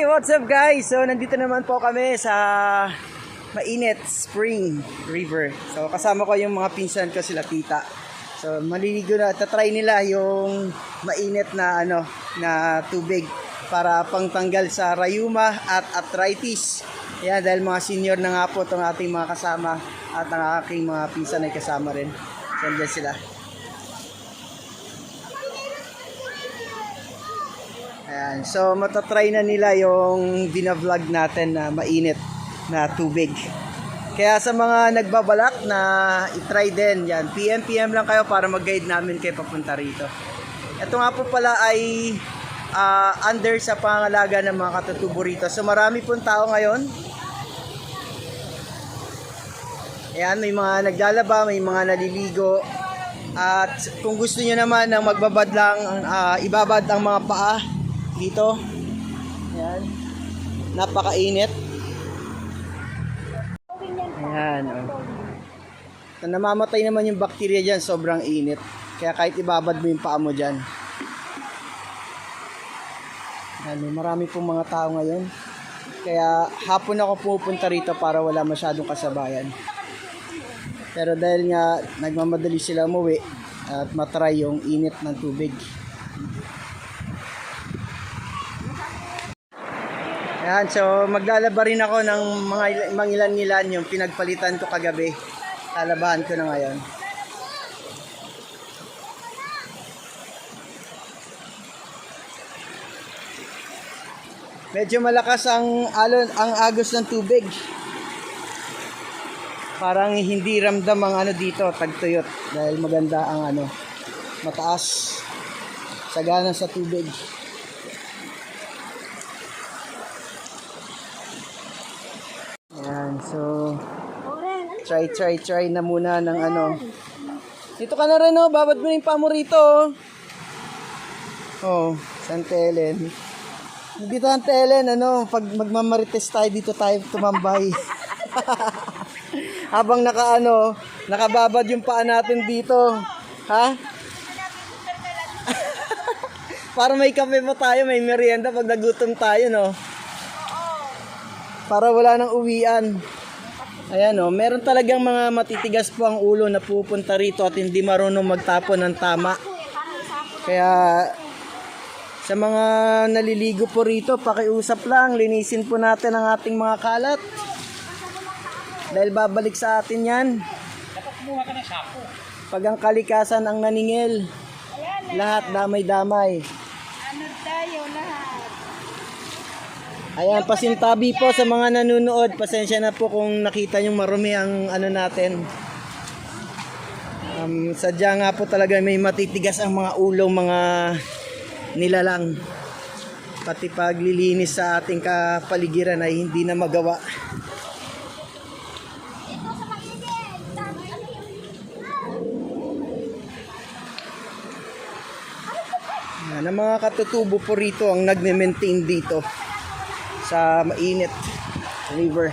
Hey, what's up guys? So nandito naman po kami sa Mainit Spring River. So kasama ko yung mga pinsan ko, sila tita. So maliligo na, tatry nila yung mainit na na tubig para pangtanggal sa rayuma at arthritis. Yan, dahil mga senior na nga po itong ating mga kasama at ang aking mga pinsan ay kasama rin. So andyan sila. Ayan, so matatry na nila yung binavlog natin na mainit na tubig. Kaya sa mga nagbabalak na itry din, yan, PM lang kayo para mag-guide namin kayo papunta rito. Ito nga po pala ay under sa pangalaga ng mga katutubo rito. So marami pong tao ngayon. Ayan, may mga naglalaba, may mga naliligo. At kung gusto niyo naman ng magbabad lang, ibabad ang mga paa dito. Ayan. Napakainit. Ayan. Oh. So, namamatay naman yung bakterya dyan. Sobrang init. Kaya kahit ibabad mo yung paa mo dyan. Ayan. Marami pong mga tao ngayon. Kaya hapon ako pupunta rito para wala masyadong kasabayan. Pero dahil nga nagmamadali sila umuwi at matry yung init ng tubig. Ayan, so maglalaba rin ako ng mga ilan-ilan yung pinagpalitan ko kagabi. Lalabahan ko na ngayon. Medyo malakas ang agos ng tubig. Parang hindi ramdam ang dito, tagtuyot. Dahil maganda ang mataas. Sagana sa tubig. Ayan, so try na muna ng Dito ka na rin, babad mo yung paa mo rito. Oh, Santa Helen. Dito Santa Helen, pag magmamarites tayo dito tayo tumambay. Habang nakababad yung paa natin dito. Ha? Para may kape pa tayo, may merienda pag nagutom tayo, no? Para wala nang uwian. Ayan, meron talagang mga matitigas po ang ulo na pupunta rito at hindi marunong magtapon ng tama. Kaya sa mga naliligo po rito, pakiusap lang, linisin po natin ang ating mga kalat. Dahil babalik sa atin yan. Dapat kumuha ka ng shampoo. Pag ang kalikasan ang naningil, lahat damay-damay. Tayo lahat. Ayan, pasintabi po sa mga nanonood. Pasensya na po kung nakita yung marumi ang natin. Sadya nga po talaga may matitigas ang mga ulong mga nilalang. Pati paglilinis sa ating kapaligiran ay hindi na magawa. Ang mga katutubo po rito ang nagme-maintain dito sa Mainit River.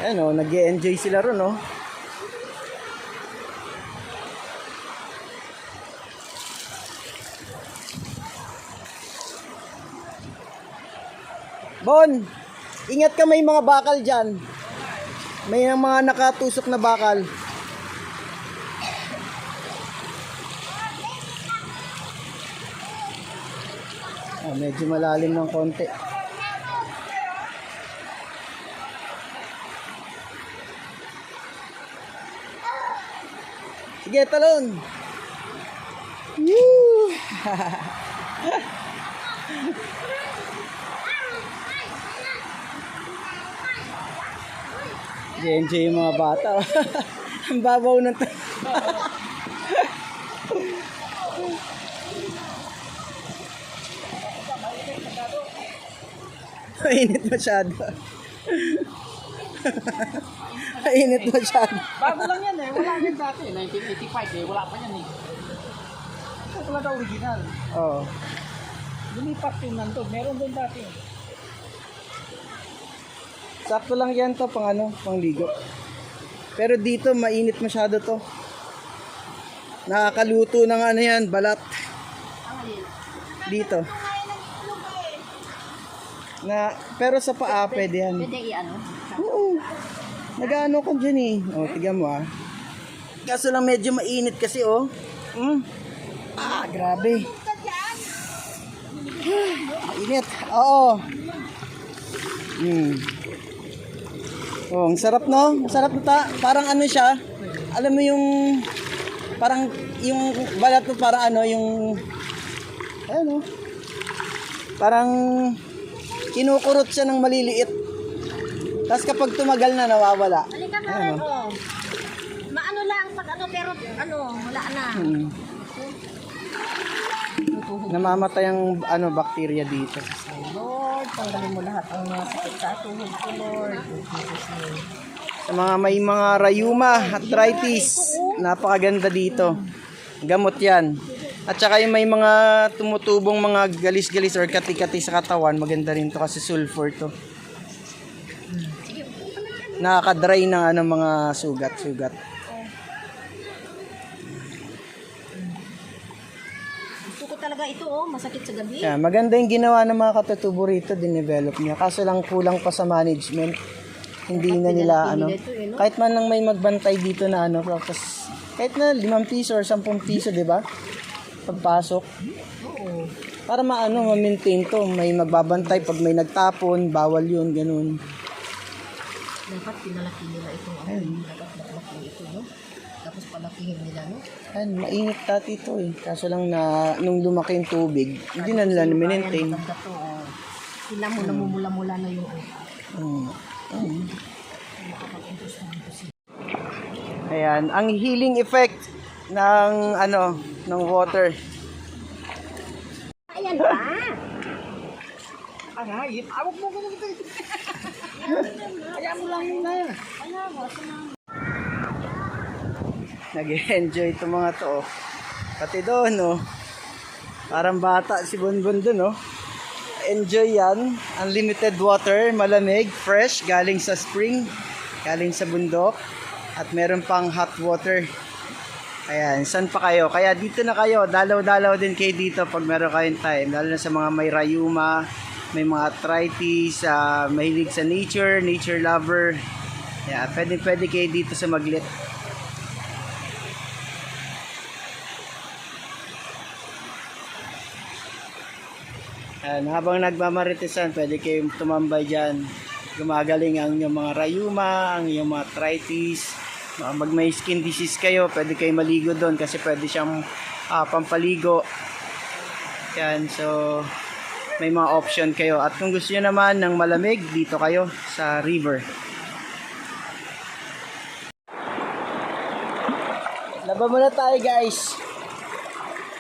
Ayan, nag-e-enjoy sila ron, Bon, ingat ka, may mga bakal dyan. May mga nakatusok na bakal. Medyo malalim ng konti. Sige, talon. Woo! Enjoy yung mga bata. Ang babaw ng Mainit masyado. Mainit masyado. Bago lang yan wala yan dati. 1985 wala pa yan Ito talaga original. Oo. Lumipat yung nandun, meron doon dati. Sakto lang yan to pang ligo. Pero dito mainit masyado to. Nakakaluto ng yan, balat. Dito. Pero sa paa, pwede yan. Pwede i-ano? Oo. Nag-ano ko dyan eh. O, tignan mo ah. Kaso lang medyo mainit kasi oh. Grabe. Init. Oo. Oh, ang sarap no? Ang sarap na parang ano siya. Alam mo yung parang yung balat mo parang ano yung ano? Parang kinukurot siya ng maliliit. Tapos kapag tumagal na nawawala. Halika ka rin, oh. Maano lang, pag ano, pero ano, wala na. Namamatay ang ano bakterya dito. Lord, tanggalin mo lahat ang mga sakit sa tuhod ko, Lord. Sa mga may mga rayuma, arthritis, napakaganda dito. Gamot yan. At saka yung may mga tumutubong mga galis-galis or kati-kati sa katawan, maganda rin to kasi sulfur to. Nakaka-dry ng ano, mga sugat-sugat. Gusto ko talaga ito, oh, masakit sa gabi. Yeah, maganda yung ginawa ng mga katutubo rito, dinevelop niya. Kaso lang kulang pa sa management. Hindi na nila ano. Kahit man lang may magbantay dito na ano, tapos kahit na 5 piso or 10 piso, di ba? Pagpasok. Oo. Para maano, ma-maintain to. May magbabantay pag may nagtapon, bawal yun, ganun. Dapat pinalaki nila itong ano, dapat maklaki ito, no? Tapos palakihin nila, no? Ayan, mainit dati ito eh. Kaso lang na nung lumaki yung tubig, hindi na nila na-maintain. Maganda to, oh. Sila mo namumula-mula na yung Ayan, ang healing effect ng ano, ng water. Ayan pa! Aray, awag mo ko dito. Kaya mo lang muna. Nag-enjoy itong mga to. Oh. Pati doon, oh. Parang bata si Bonbon doon, oh. Enjoy yan. Unlimited water, malamig, fresh, galing sa spring, galing sa bundok. At meron pang hot water. Ayan, saan pa kayo? Kaya dito na kayo, dalaw-dalaw din kayo dito pag meron kayong time. Lalo na sa mga may rayuma, may mga arthritis, mahilig sa nature, nature lover. Yeah, pwede kayo dito sa Maglit. Ayan, habang nagmamaritisan, pwede kayong tumambay dyan. Gumagaling ang inyong mga rayuma, ang inyong mga arthritis. Pag may skin disease kayo, pwede kayo maligo doon kasi pwede siyang pampaligo. Yan, so may mga option kayo. At kung gusto nyo naman ng malamig, dito kayo sa river. Laba muna tayo guys.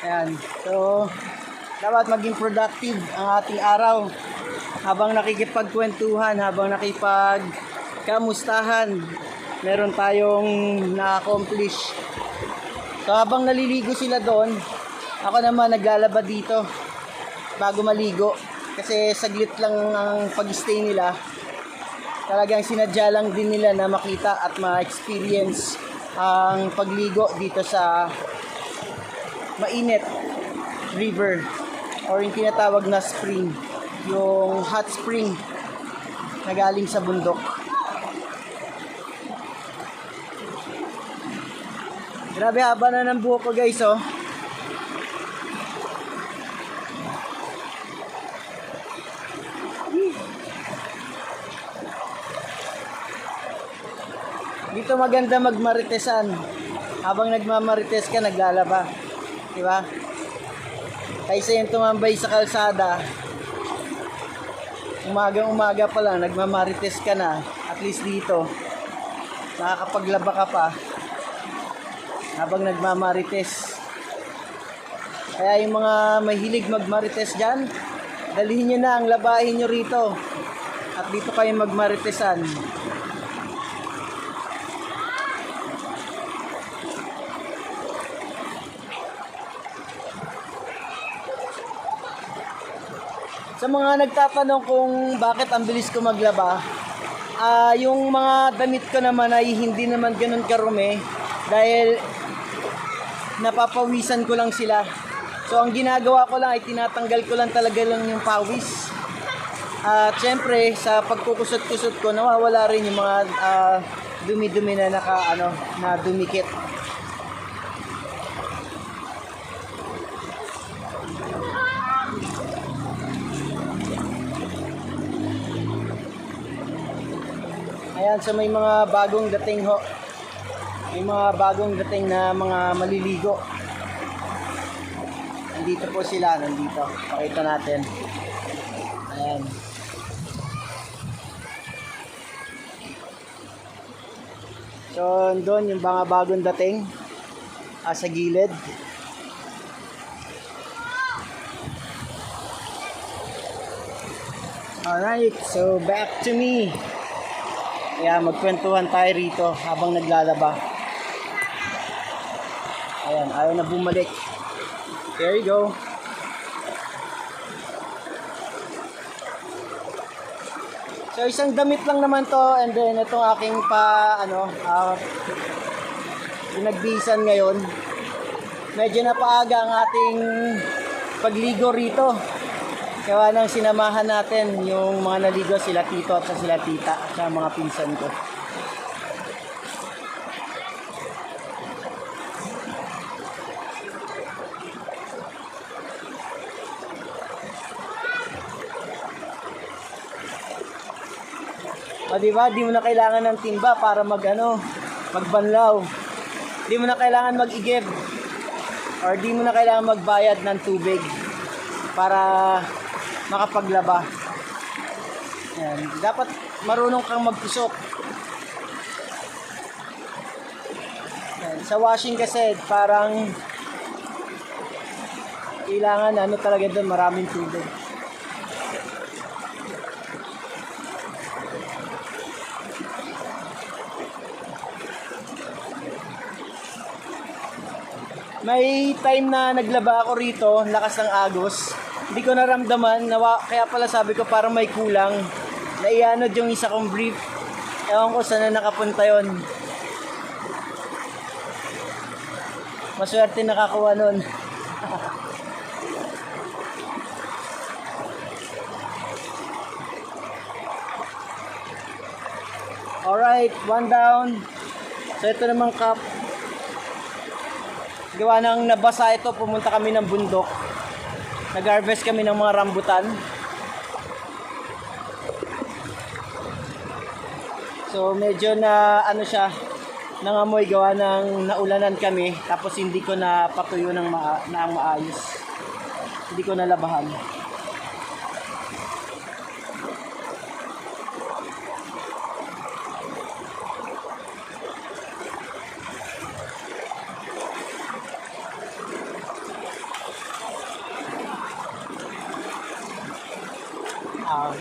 Ayan, so dapat maging productive ang ating araw habang nakikipagkwentuhan, habang nakipagkamustahan, meron tayong na-accomplish. So habang naliligo sila doon, ako naman naglalaba dito bago maligo kasi saglit lang ang pag-stay nila. Talagang sinadya lang din nila na makita at ma-experience ang pagligo dito sa mainit river or yung tinatawag na spring, yung hot spring na galing sa bundok. Grabe haba na ng buhok ko guys, oh. Dito maganda magmaritesan. Habang nagmamarites ka, naglalaba. Diba? Kaysa yung tumambay sa kalsada, umaga pa lang, nagmamarites ka na. At least dito, nakakapaglaba ka pa habang nagmamarites. Kaya yung mga mahilig magmarites dyan, dalhin nyo na ang labahin nyo rito. At dito kayo magmaritesan. Sa mga nagtatanong kung bakit ang bilis ko maglaba, yung mga damit ko naman ay hindi naman ganun karumi dahil napapawisan ko lang sila. So ang ginagawa ko lang ay tinatanggal ko lang talaga lang yung pawis. At syempre, sa pagkukusot-kusot ko, nawawala rin yung mga dumi-dumi na na dumikit. Ayan, so may mga bagong dating ho. May mga bagong dating na mga maliligo. Nandito po sila, nandito. Pakita natin. Ayan. So, doon yung mga bagong dating sa gilid. Alright, so back to me. Kaya magkwentuhan tayo rito habang naglalaba. Ayan, ayaw na bumalik. There you go. So isang damit lang naman to, and then itong aking pinagbisan ngayon. Medyo napaaga ang ating pagligo rito. Kaya nang sinamahan natin yung mga naligo, sila tito at sila tita sa mga pinsan ko. O diba, di mo na kailangan ng timba para magbanlaw. Di mo na kailangan mag-igib. Or di mo na kailangan magbayad ng tubig para makapaglaba. Ayan. Dapat marunong kang magkusot. Ayan. Sa washing kasi parang kailangan talaga doon, maraming tubig. May time na naglaba ako rito, lakas ng agos. Hindi ko naramdaman, kaya pala sabi ko parang may kulang. Naianod yung isa kong brief. Ewan ko saan na nakapunta yun. Maswerte nakakuha nun. Alright, one down. So ito namang cup. Gawa nang nabasa ito, pumunta kami ng bundok. Nag-harvest kami ng mga rambutan. So medyo na nangamoy gawa ng naulanan kami, tapos hindi ko na patuyo ng maayos. Hindi ko nalabahan.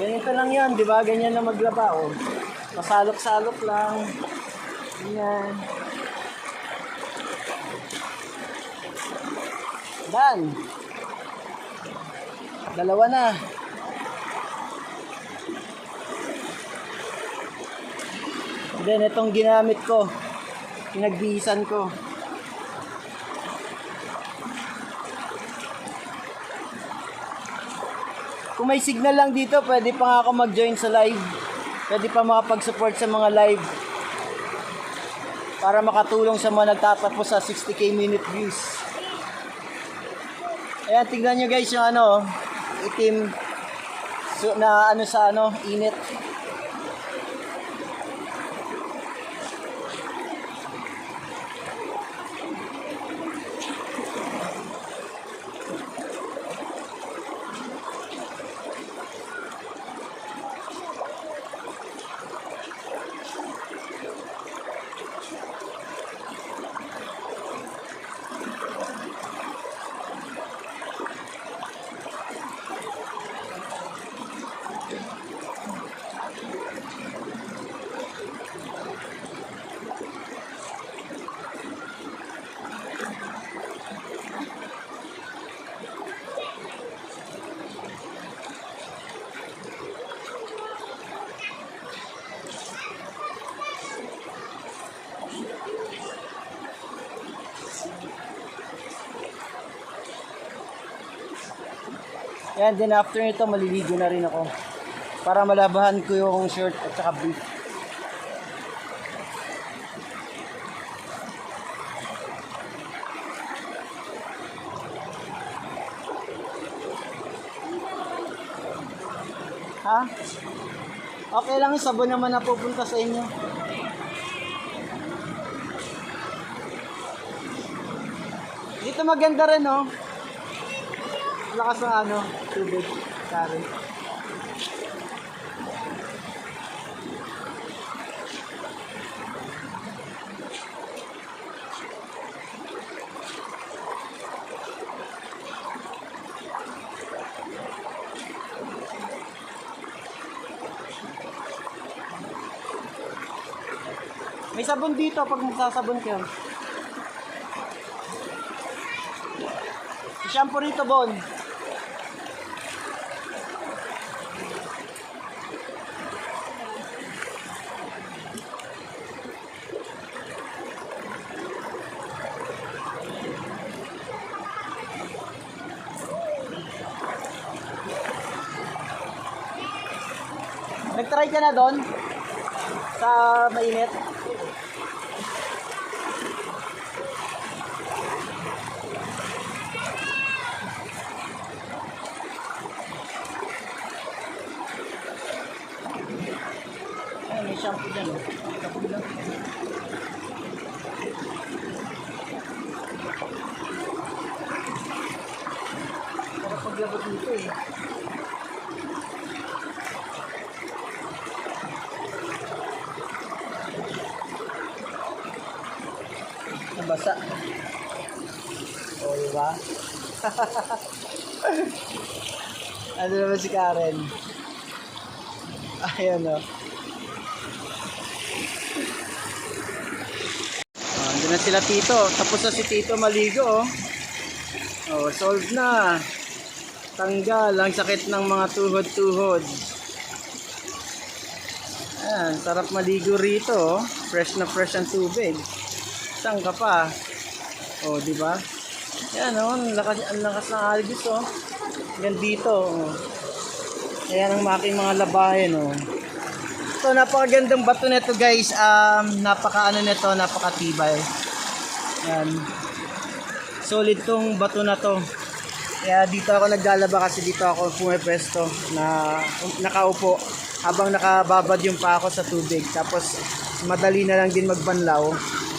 Ganito lang yan, di ba? Ganyan na maglaba, oh. Pasalok-salok lang. Ganyan. Done. Dalawa na. And then, itong ginamit ko. Pinagbihisan ko. Kung may signal lang dito, pwede pa nga ako mag-join sa live. Pwede pa makapag-support sa mga live. Para makatulong sa mga nagtatapos sa 60k minute views. Ayan, tignan nyo guys yung itim na init. Yan, then after nito maliligo na rin ako. para malabahan ko yung shirt at saka brief. Ha? Okay lang, sabon naman na pupunta sa inyo. Dito maganda rin, no? Lakas ng ano, tubig. Sorry. May sabon dito pag magsasabon kayo. Shampoo rito, Bon. Nag-try ka na doon? Sa mainit? Ay, may shampoo dyan. Shampoo lang. Para paglabot dito eh. Nabasa. O, diba? Ano naman si Karen? Ayan o. Andun na sila Tito. Tapos na si Tito maligo. Oh, solve na. Tanggal ang sakit ng mga tuhod-tuhod. Ayan, sarap maligo rito. Fresh na fresh ang tubig. Saan ka pa? Oh, di ba? Ayan oh, ang lakas ng algis oh. Yan dito oh. Ayan ang aking mga labahin oh. So napakagandang bato nito guys. Napaka-ano nito, napakatibay. Yan. Solid tong bato na to. Kaya dito ako naglalaba kasi dito ako pumipwesto na nakaupo habang nakababad yung pa ako sa tubig. Tapos madali na lang din magbanlaw.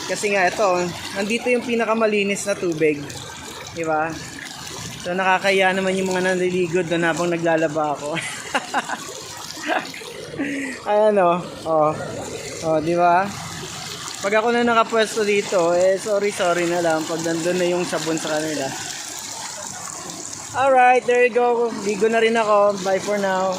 Kasi nga ito, nandito yung pinakamalinis na tubig. Di ba? So nakakaya naman yung mga naliligo doon habang naglalaba ako. Ayan o. Oh. Oh, di ba? Pag ako na nakapwesto dito, sorry na lang pag nandun na yung sabon sa kanila. Alright, there you go. Ligo na rin ako. Bye for now.